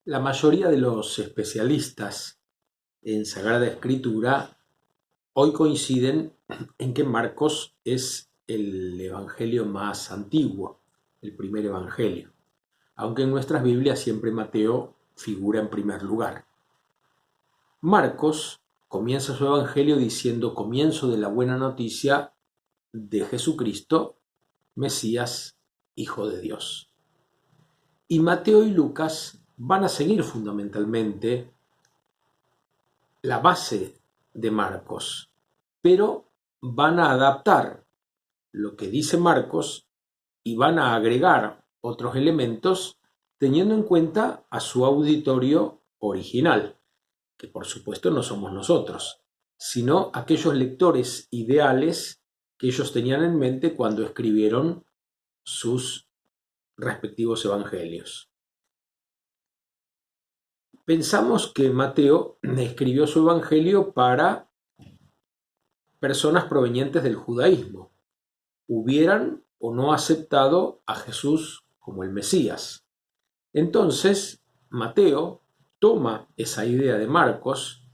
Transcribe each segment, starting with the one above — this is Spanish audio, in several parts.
La mayoría de los especialistas en Sagrada Escritura hoy coinciden en que Marcos es el evangelio más antiguo, el primer evangelio, aunque en nuestras Biblias siempre Mateo figura en primer lugar. Marcos comienza su evangelio diciendo comienzo de la buena noticia de Jesucristo, Mesías, Hijo de Dios. Y Mateo y Lucas van a seguir fundamentalmente la base de Marcos, pero van a adaptar lo que dice Marcos y van a agregar otros elementos teniendo en cuenta a su auditorio original, que por supuesto no somos nosotros, sino aquellos lectores ideales que ellos tenían en mente cuando escribieron sus respectivos evangelios. Pensamos que Mateo escribió su evangelio para personas provenientes del judaísmo, hubieran o no aceptado a Jesús como el Mesías. Entonces, Mateo toma esa idea de Marcos,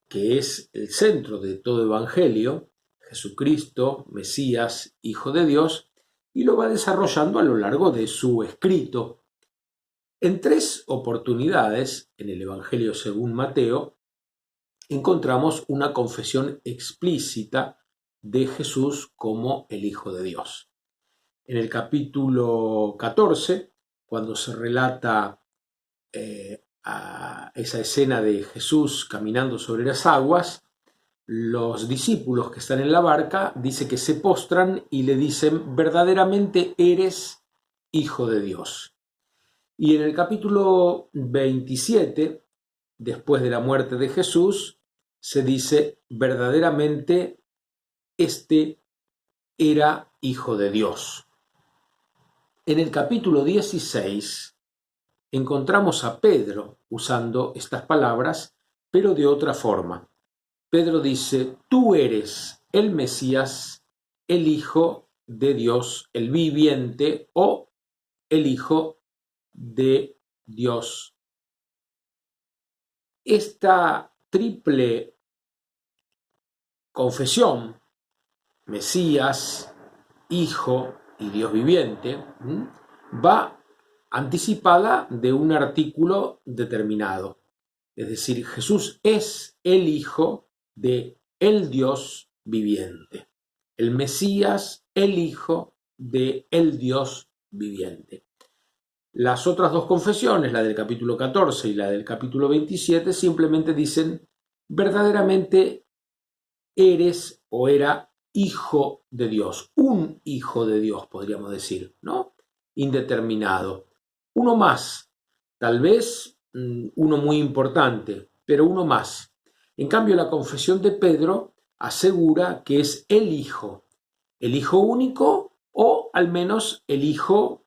que es el centro de todo evangelio, Jesucristo, Mesías, Hijo de Dios, y lo va desarrollando a lo largo de su escrito. En 3 oportunidades, en el Evangelio según Mateo, encontramos una confesión explícita de Jesús como el Hijo de Dios. En el capítulo 14, cuando se relata a esa escena de Jesús caminando sobre las aguas, los discípulos que están en la barca dice que se postran y le dicen verdaderamente eres Hijo de Dios. Y en el capítulo 27, después de la muerte de Jesús, se dice verdaderamente este era Hijo de Dios. En el capítulo 16 encontramos a Pedro usando estas palabras, pero de otra forma. Pedro dice, tú eres el Mesías, el Hijo de Dios, el viviente o el Hijo de Dios. Esta triple confesión, Mesías, Hijo y Dios viviente, va anticipada de un artículo determinado. Es decir, Jesús es el Hijo de el Dios viviente. El Mesías, el Hijo de el Dios viviente. Las otras dos confesiones, la del capítulo 14 y la del capítulo 27, simplemente dicen verdaderamente eres o era hijo de Dios, un hijo de Dios, podríamos decir, ¿no? Indeterminado. Uno más, tal vez uno muy importante, pero uno más. En cambio, la confesión de Pedro asegura que es el hijo único o al menos el hijo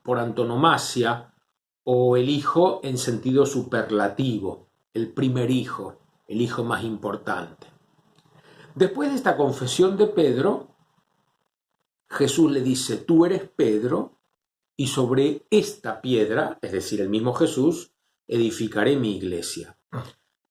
por antonomasia o el hijo en sentido superlativo, el primer hijo, el hijo más importante. Después de esta confesión de Pedro, Jesús le dice, tú eres Pedro, y sobre esta piedra, es decir, el mismo Jesús, edificaré mi iglesia.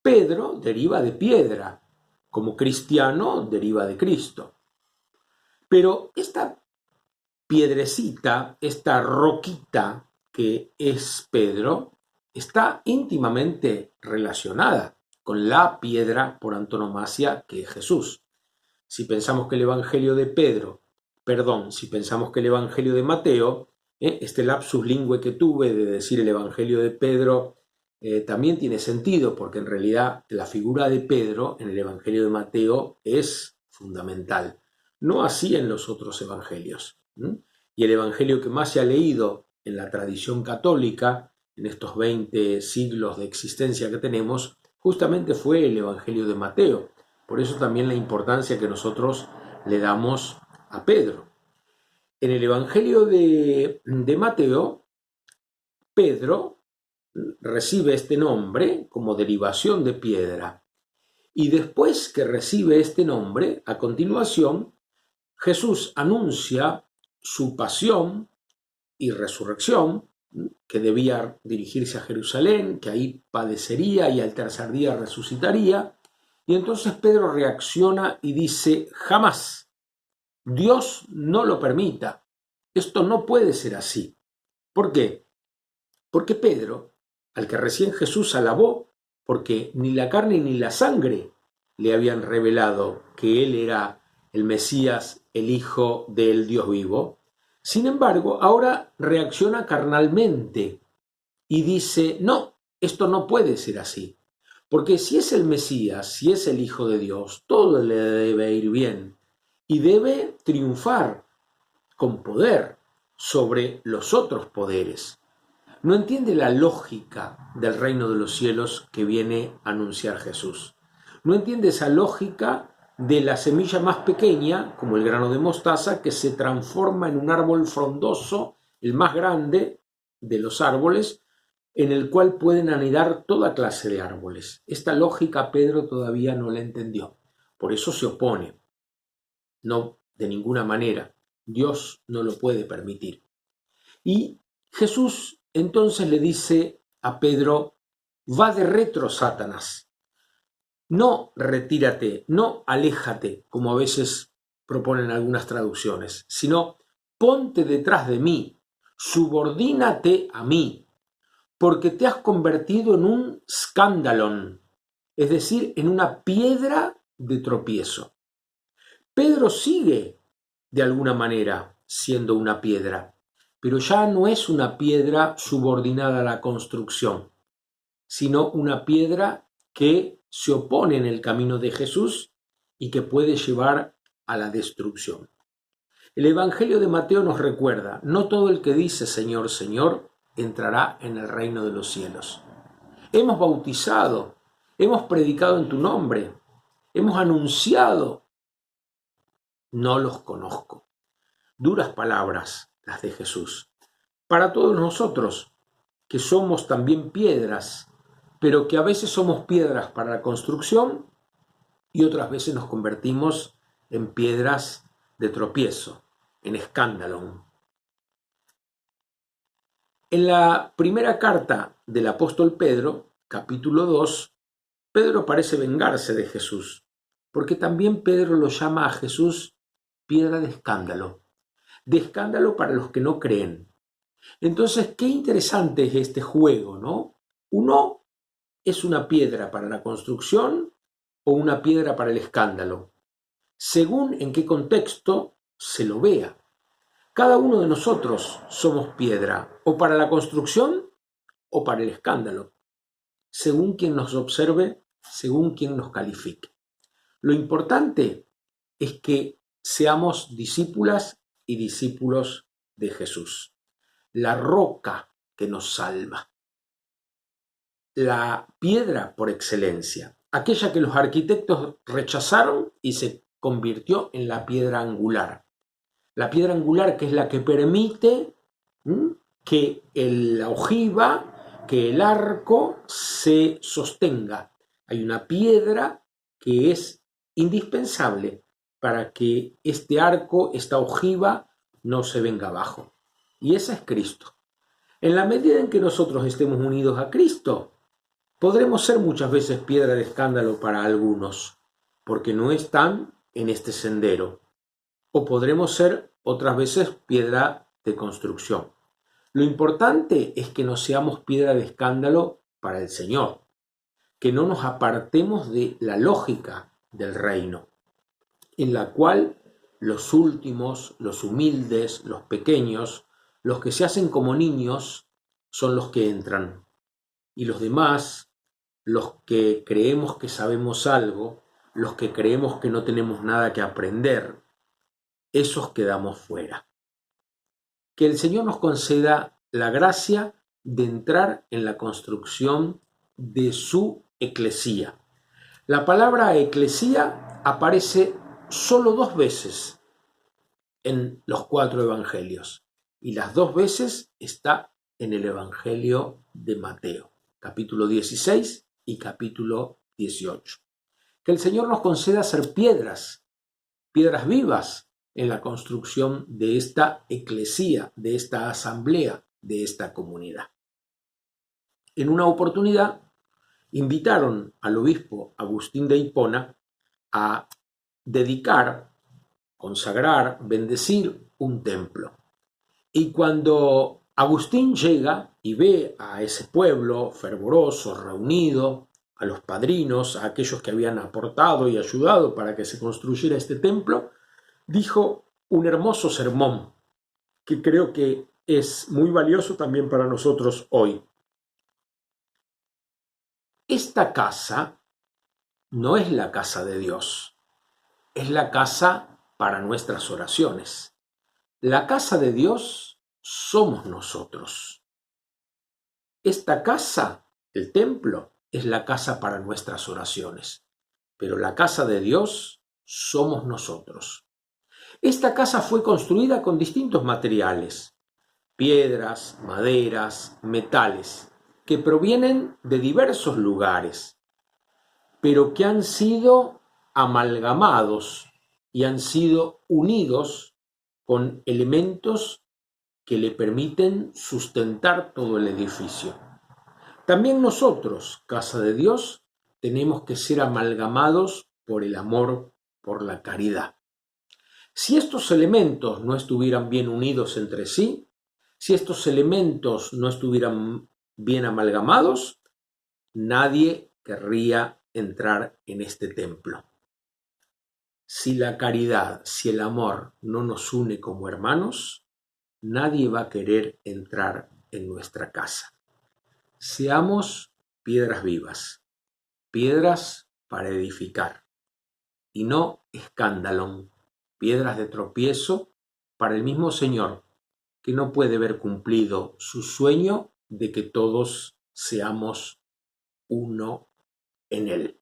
Pedro deriva de piedra, como cristiano deriva de Cristo. Pero esta piedrecita, esta roquita que es Pedro, está íntimamente relacionada con la piedra por antonomasia que es Jesús. Si pensamos que el Evangelio de Mateo, este lapsus lingüe que tuve de decir el Evangelio de Pedro, también tiene sentido, porque en realidad la figura de Pedro en el Evangelio de Mateo es fundamental. No así en los otros evangelios. Y el evangelio que más se ha leído en la tradición católica, en estos 20 siglos de existencia que tenemos, justamente fue el evangelio de Mateo. Por eso también la importancia que nosotros le damos a Pedro. En el evangelio de Mateo, Pedro recibe este nombre como derivación de piedra. Y después que recibe este nombre, a continuación, Jesús anuncia su pasión y resurrección que debía dirigirse a Jerusalén, que ahí padecería y al tercer día resucitaría. Y entonces Pedro reacciona y dice: jamás, Dios no lo permita, esto no puede ser así. ¿Por qué? Porque Pedro, al que recién Jesús alabó, porque ni la carne ni la sangre le habían revelado que él era el Mesías, el Hijo del Dios vivo, sin embargo, ahora reacciona carnalmente y dice: no, esto no puede ser así. Porque si es el Mesías, si es el Hijo de Dios, todo le debe ir bien y debe triunfar con poder sobre los otros poderes. No entiende la lógica del reino de los cielos que viene a anunciar Jesús. No entiende esa lógica de la semilla más pequeña, como el grano de mostaza, que se transforma en un árbol frondoso, el más grande de los árboles, en el cual pueden anidar toda clase de árboles. Esta lógica Pedro todavía no la entendió. Por eso se opone. No, de ninguna manera. Dios no lo puede permitir. Y Jesús entonces le dice a Pedro: va de retro, Satanás. No retírate, no aléjate, como a veces proponen algunas traducciones, sino ponte detrás de mí, subordínate a mí, porque te has convertido en un scandalon, es decir, en una piedra de tropiezo. Pedro sigue, de alguna manera, siendo una piedra, pero ya no es una piedra subordinada a la construcción, sino una piedra que se opone en el camino de Jesús y que puede llevar a la destrucción. El Evangelio de Mateo nos recuerda: no todo el que dice Señor, Señor, entrará en el reino de los cielos. Hemos bautizado, hemos predicado en tu nombre, hemos anunciado. No los conozco. Duras palabras las de Jesús. Para todos nosotros, que somos también piedras, pero que a veces somos piedras para la construcción y otras veces nos convertimos en piedras de tropiezo, en escándalo. En la primera carta del apóstol Pedro, capítulo 2, Pedro parece vengarse de Jesús, porque también Pedro lo llama a Jesús piedra de escándalo para los que no creen. Entonces, qué interesante es este juego, ¿no? Uno es una piedra para la construcción o una piedra para el escándalo, según en qué contexto se lo vea. Cada uno de nosotros somos piedra, o para la construcción o para el escándalo, según quien nos observe, según quien nos califique. Lo importante es que seamos discípulas y discípulos de Jesús, la roca que nos salva, la piedra por excelencia, aquella que los arquitectos rechazaron y se convirtió en la piedra angular. La piedra angular, que es la que permite que la ojiva, que el arco se sostenga. Hay una piedra que es indispensable para que este arco, esta ojiva, no se venga abajo. Y ese es Cristo. En la medida en que nosotros estemos unidos a Cristo, podremos ser muchas veces piedra de escándalo para algunos, porque no están en este sendero. O podremos ser otras veces piedra de construcción. Lo importante es que no seamos piedra de escándalo para el Señor, que no nos apartemos de la lógica del reino, en la cual los últimos, los humildes, los pequeños, los que se hacen como niños, son los que entran. Y los demás, los que creemos que sabemos algo, los que creemos que no tenemos nada que aprender, esos quedamos fuera. Que el Señor nos conceda la gracia de entrar en la construcción de su eclesía. La palabra eclesía aparece solo 2 veces en los 4 evangelios, y las 2 veces está en el Evangelio de Mateo, capítulo 16 y capítulo 18. Que el Señor nos conceda ser piedras vivas en la construcción de esta eclesía, de esta asamblea de esta comunidad. En una oportunidad invitaron al obispo Agustín de Hipona a dedicar, consagrar, bendecir un templo. Y cuando Agustín llega y ve a ese pueblo fervoroso, reunido, a los padrinos, a aquellos que habían aportado y ayudado para que se construyera este templo, dijo un hermoso sermón que creo que es muy valioso también para nosotros hoy. Esta casa no es la casa de Dios, es la casa para nuestras oraciones. La casa de Dios somos nosotros. Esta casa, el templo, es la casa para nuestras oraciones, pero la casa de Dios somos nosotros. Esta casa fue construida con distintos materiales, piedras, maderas, metales, que provienen de diversos lugares, pero que han sido amalgamados y han sido unidos con elementos que le permiten sustentar todo el edificio. También nosotros, casa de Dios, tenemos que ser amalgamados por el amor, por la caridad. Si estos elementos no estuvieran bien unidos entre sí, si estos elementos no estuvieran bien amalgamados, nadie querría entrar en este templo. Si la caridad, si el amor no nos une como hermanos, nadie va a querer entrar en nuestra casa. Seamos piedras vivas, piedras para edificar, y no escándalo, piedras de tropiezo para el mismo Señor, que no puede ver cumplido su sueño de que todos seamos uno en Él.